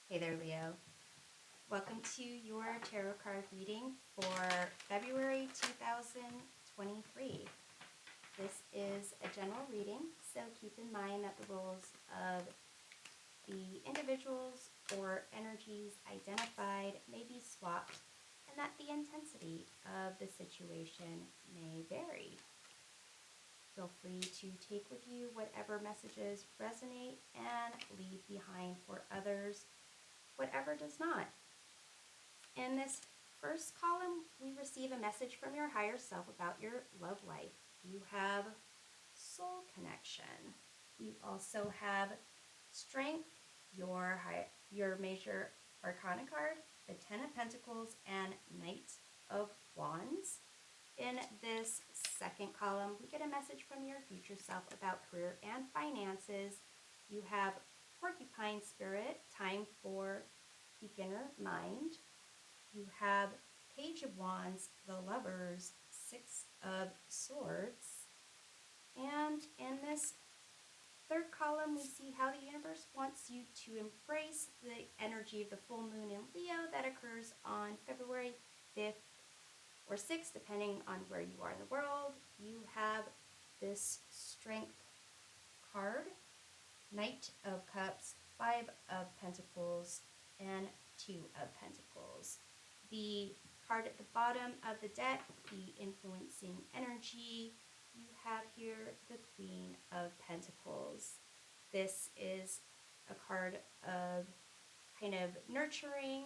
Hey there, Leo. Welcome to your tarot card reading for February 2023. This is a general reading, so keep in mind that the roles of the individuals or energies identified may be swapped and that the intensity of the situation may vary. Feel free to take with you whatever messages resonate and leave behind for others whatever does not. In this first column, we receive a message from your higher self about your love life. You have soul connection. You also have strength, your major arcana card, the Ten of Pentacles, and Knight of Wands. In this second column, we get a message from your future self about career and finances. You have Porcupine Spirit, time for beginner mind. You have Page of Wands, the Lovers, Six of Swords. And in this third column, we see how the universe wants you to embrace the energy of the full moon in Leo that occurs on February 5th or 6th, depending on where you are in the world. You have this Strength card, Knight of Cups, Five of Pentacles, and Two of Pentacles. The card at the bottom of the deck, the influencing energy, you have here the Queen of Pentacles. This is a card of kind of nurturing,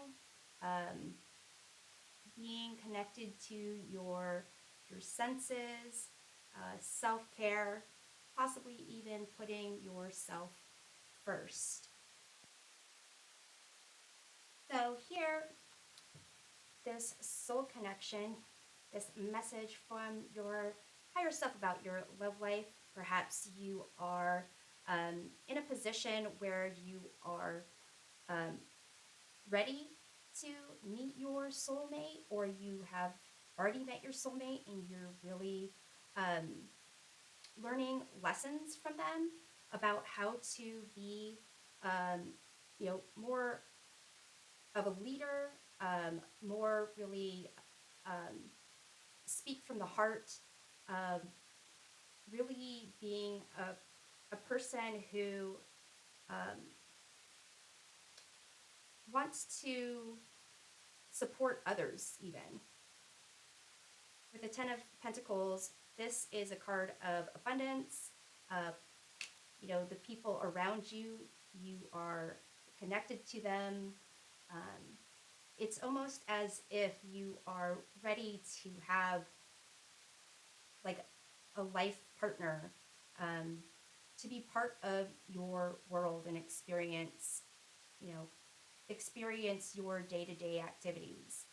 being connected to your senses, self-care, possibly even putting yourself first. So here, this soul connection, this message from your higher self about your love life. Perhaps you are in a position where you are ready to meet your soulmate, or you have already met your soulmate and you're really learning lessons from them about how to be, more of a leader, more really speak from the heart, really being a person who wants to support others even. With the Ten of Pentacles, this is a card of abundance. The people around you, you are connected to them. It's almost as if you are ready to have like a life partner, to be part of your world and experience your day-to-day activities,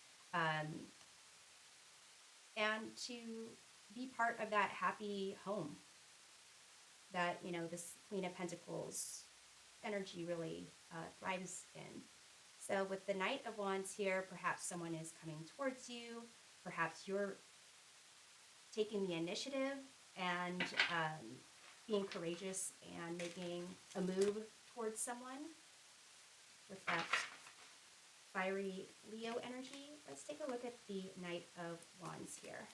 and to be part of that happy home that, this Queen of Pentacles energy really thrives in. So with the Knight of Wands here, perhaps someone is coming towards you. Perhaps you're taking the initiative and being courageous and making a move towards someone. With that fiery Leo energy, let's take a look at the Knight of Wands here.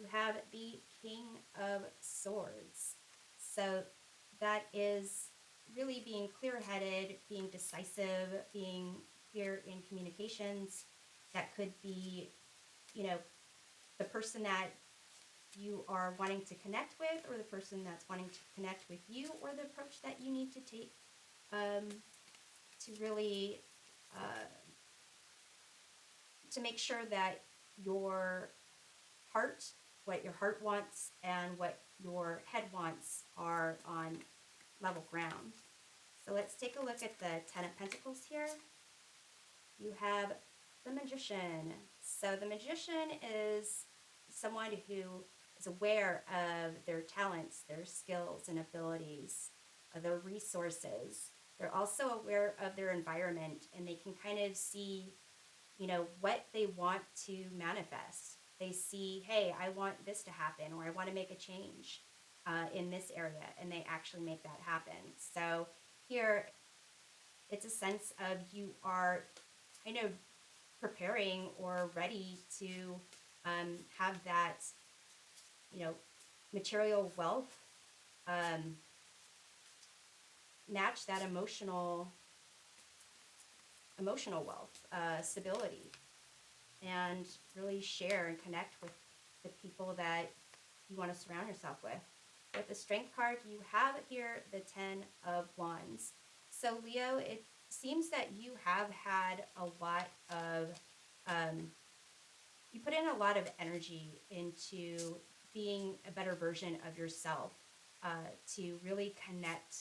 You have the King of Swords. So that is really being clear-headed, being decisive, being clear in communications. That could be, the person that you are wanting to connect with, or the person that's wanting to connect with you, or the approach that you need to take to really to make sure that your heart, what your heart wants and what your head wants, are on level ground. So let's take a look at the Ten of Pentacles here. You have the Magician. So the Magician is someone who is aware of their talents, their skills and abilities, their resources. They're also aware of their environment, and they can kind of see, what they want to manifest. They see, hey, I want this to happen, or I want to make a change in this area, and they actually make that happen. So here, It's a sense of you are kind of preparing or ready to have that, you know, material wealth um, match that emotional wealth, stability, and really share and connect with the people that you want to surround yourself with. With the Strength card, you have here the Ten of Wands. So Leo, it seems that you have had a lot of, you put in a lot of energy into being a better version of yourself, to really connect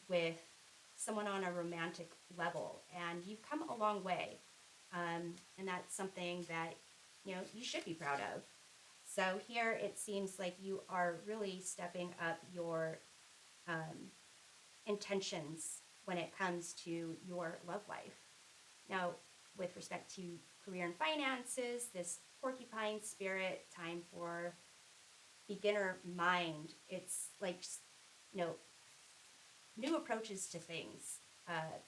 with someone on a romantic level. And you've come a long way. And that's something that, you should be proud of. So here it seems like you are really stepping up your intentions when it comes to your love life. Now, with respect to career and finances, this porcupine spirit, time for beginner mind, it's like, you know, new approaches to things,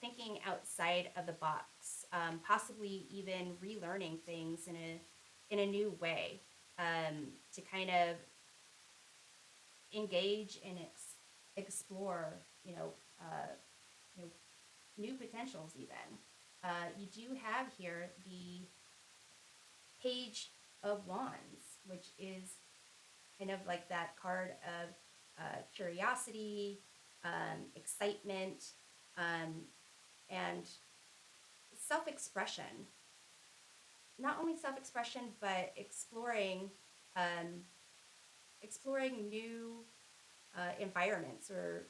thinking outside of the box, possibly even relearning things in a new way, to kind of engage and explore, you know, new potentials even. You do have here the Page of Wands, which is kind of like that card of curiosity, excitement, and self-expression. Not only self-expression, but um, exploring new environments, or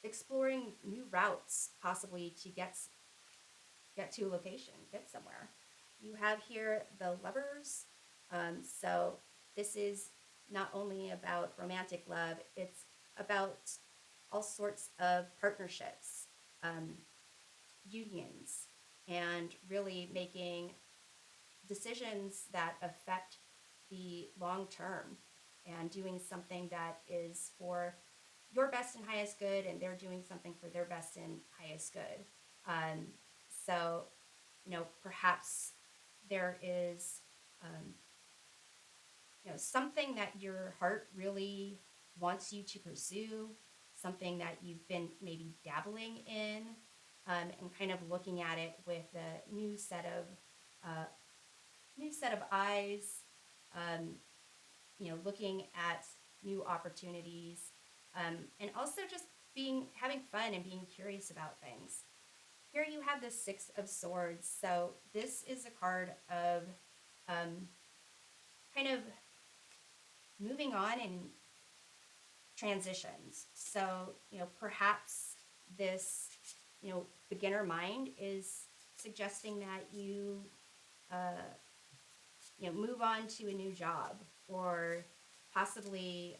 exploring new routes, possibly to get to a location, get somewhere. You have here the Lovers. So this is not only about romantic love, it's about all sorts of partnerships, um, unions, and really making decisions that affect the long term, and doing something that is for your best and highest good, and they're doing something for their best and highest good. Um, so, perhaps there is, um, something that your heart really wants you to pursue, something that you've been maybe dabbling in, and kind of looking at it with a uh, new set of eyes, um, looking at new opportunities, and also just having fun and being curious about things. Here you have the Six of Swords. So this is a card of um, kind of moving on in transitions. So, perhaps this, beginner mind is suggesting that uh, move on to a new job, or possibly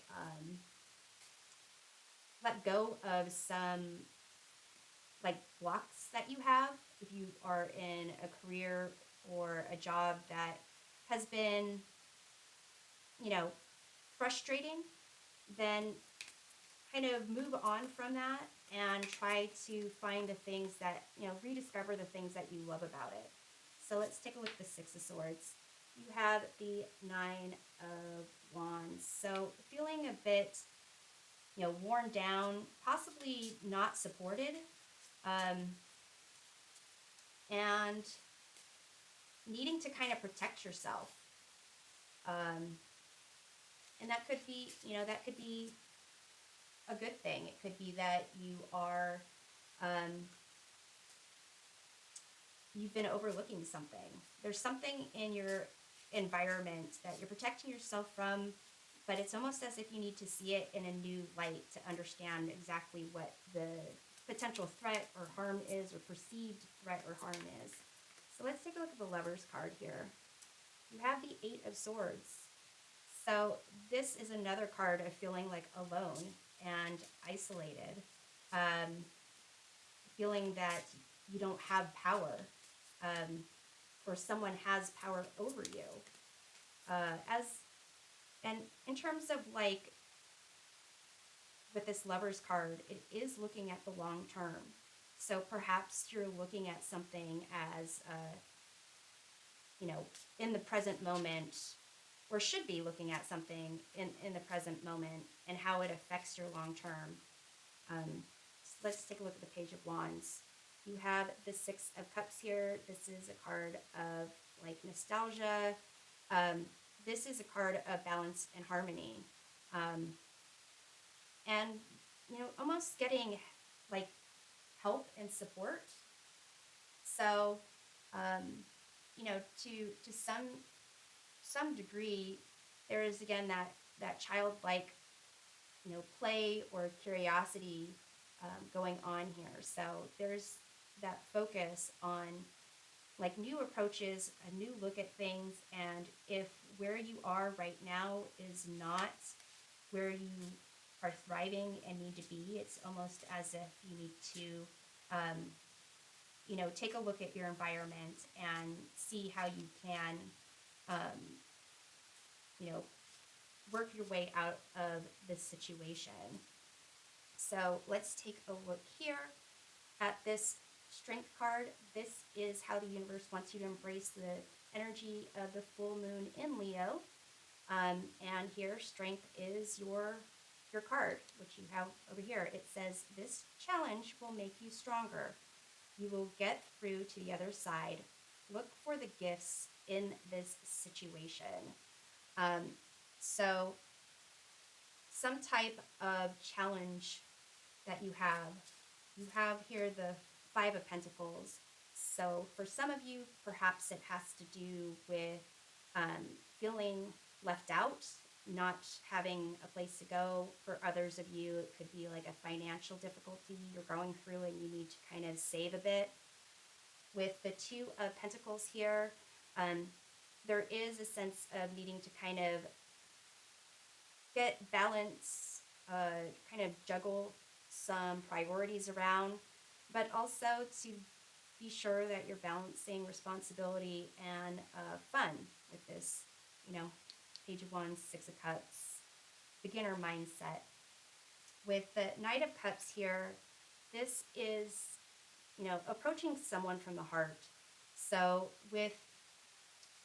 let go of some like blocks that you have if you are in a career or a job that has been, you know, frustrating. Then kind of move on from that and try to find the things that, rediscover the things that you love about it. So let's take a look at the Six of Swords. You have the Nine of Wands. So feeling a bit, worn down, possibly not supported, um, and needing to kind of protect yourself. Um, and that could be a good thing. It could be that um, you've been overlooking something. There's something in your environment that you're protecting yourself from, but it's almost as if you need to see it in a new light to understand exactly what the potential threat or harm is, or perceived threat or harm is. So let's take a look at the Lovers card here. You have the Eight of Swords. So this is another card of feeling like alone and isolated, um, feeling that you don't have power, or someone has power over you. As and in terms of like with this Lovers card, it is looking at the long term. So perhaps you're looking at something as, in the present moment, or should be looking at something in the present moment and how it affects your long term. So let's take a look at the Page of Wands. You have the Six of Cups here. This is a card of like nostalgia. This is a card of balance and harmony. And, almost getting like help and support. So, to some degree, there is again that childlike, play or curiosity going on here. So there's that focus on like new approaches, a new look at things, and if where you are right now is not where you are thriving and need to be, it's almost as if you need to, take a look at your environment and see how you can, um, work your way out of this situation. So let's take a look here at this Strength card. This is how the universe wants you to embrace the energy of the full moon in Leo. And here, Strength is your card, which you have over here. It says, this challenge will make you stronger. You will get through to the other side. Look for the gifts in this situation. So some type of challenge that you have here the Five of Pentacles. So for some of you, perhaps it has to do with feeling left out, not having a place to go. For others of you, it could be like a financial difficulty you're going through and you need to kind of save a bit. With the Two of Pentacles here, there is a sense of needing to kind of get balance, kind of juggle some priorities around, but also to be sure that you're balancing responsibility and fun with this, Page of Wands, Six of Cups, beginner mindset. With the Knight of Cups here, this is, approaching someone from the heart. So with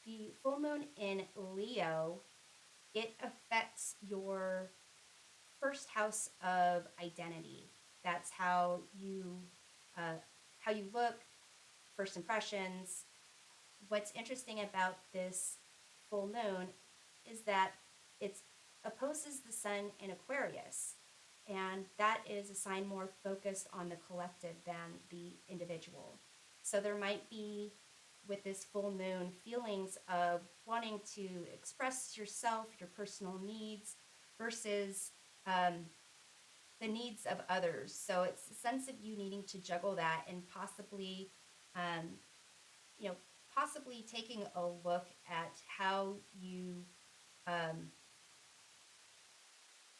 the full moon in Leo, it affects your first house of identity. That's how you look, first impressions. What's interesting about this full moon is that it opposes the sun in Aquarius, and that is a sign more focused on the collective than the individual. So there might be, with this full moon, feelings of wanting to express yourself, your personal needs, versus the needs of others. So it's a sense of you needing to juggle that and possibly, possibly taking a look at how you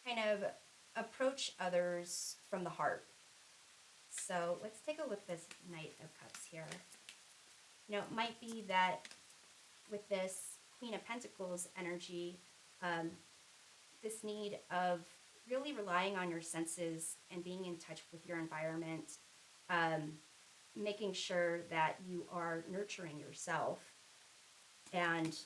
kind of approach others from the heart. So let's take a look at this Knight of Cups here. It might be that with this Queen of Pentacles energy, this need of really relying on your senses and being in touch with your environment, making sure that you are nurturing yourself, and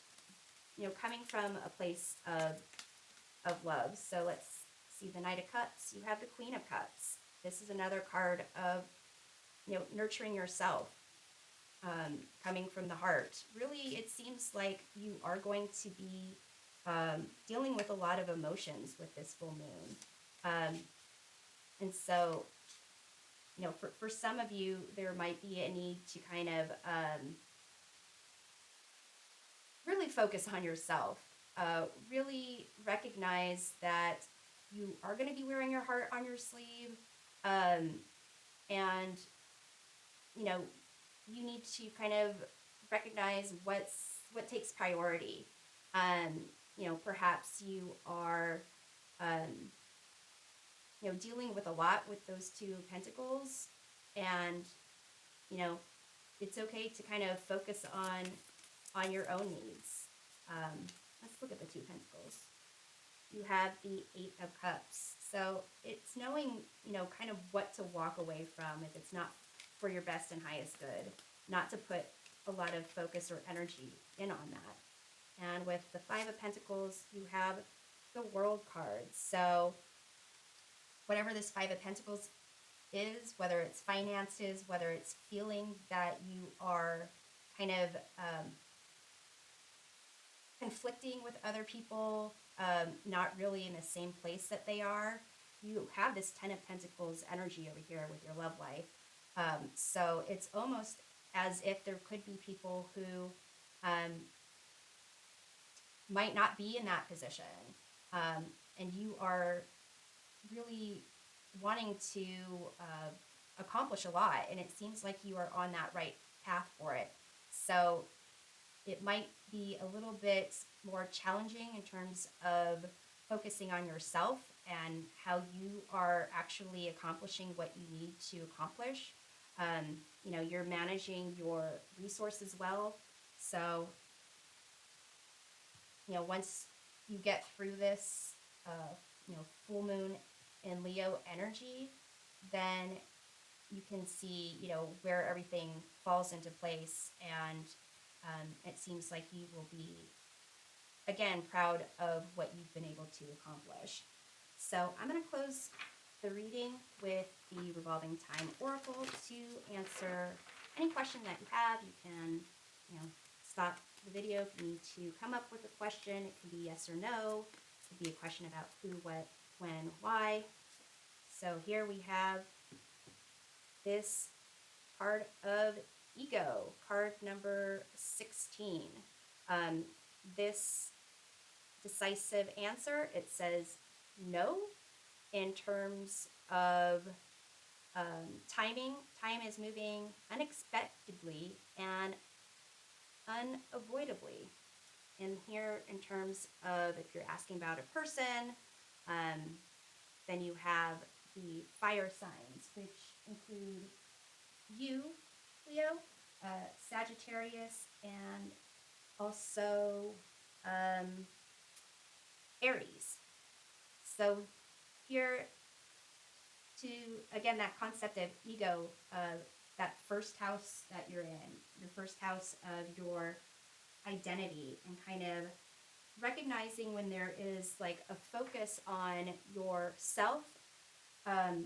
coming from a place of love. So let's see the Knight of Cups. You have the Queen of Cups. This is another card of nurturing yourself, coming from the heart. Really, it seems like you are going to be dealing with a lot of emotions with this full moon. And so, for some of you, there might be a need to kind of really focus on yourself. Really recognize that you are going to be wearing your heart on your sleeve. And, you need to kind of recognize what takes priority. Perhaps you are, dealing with a lot with those Two Pentacles, and, it's okay to kind of focus on your own needs. Let's look at the Two Pentacles. You have the Eight of Cups. So it's knowing, kind of what to walk away from if it's not for your best and highest good, not to put a lot of focus or energy in on that. And with the Five of Pentacles, you have the World card. So whatever this Five of Pentacles is, whether it's finances, whether it's feeling that you are kind of conflicting with other people, not really in the same place that they are, you have this Ten of Pentacles energy over here with your love life. So it's almost as if there could be people who might not be in that position. And you are really wanting to accomplish a lot, and it seems like you are on that right path for it. So it might be a little bit more challenging in terms of focusing on yourself and how you are actually accomplishing what you need to accomplish. You're managing your resources well. So, once you get through this, full moon in Leo energy, then you can see, where everything falls into place. And it seems like you will be, again, proud of what you've been able to accomplish. So I'm going to close the reading with the Revolving Time Oracle to answer any question that you have. You can, stop the video if you need to come up with a question. It can be yes or no. It could be a question about who, what, when, why. So here we have this card of Ego, card number 16. This decisive answer, it says no in terms of timing. Time is moving unexpectedly and unavoidably. And here, in terms of if you're asking about a person, then you have the fire signs, which include you, Leo, Sagittarius, and also Aries. So here, to again, that concept of ego, that first house that you're in, your first house of your identity, and kind of recognizing when there is like a focus on yourself,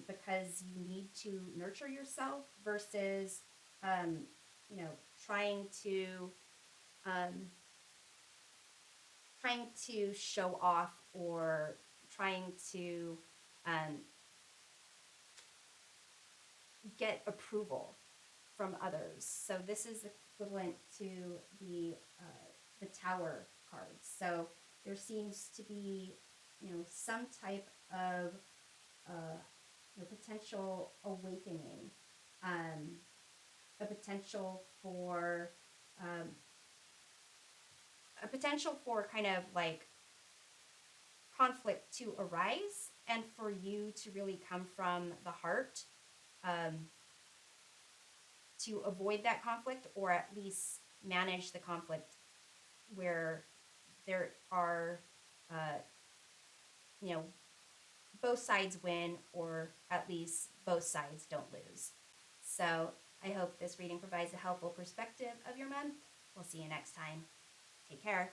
because you need to nurture yourself versus you know trying to um, show off, or trying to um, get approval from others. So this is equivalent to the Tower cards. So there seems to be, some type of potential awakening, a potential for kind of like conflict to arise, and for you to really come from the heart, to avoid that conflict, or at least manage the conflict where there are, uh, you know, both sides win, or at least both sides don't lose. So I hope this reading provides a helpful perspective of your month. We'll see you next time. Take care.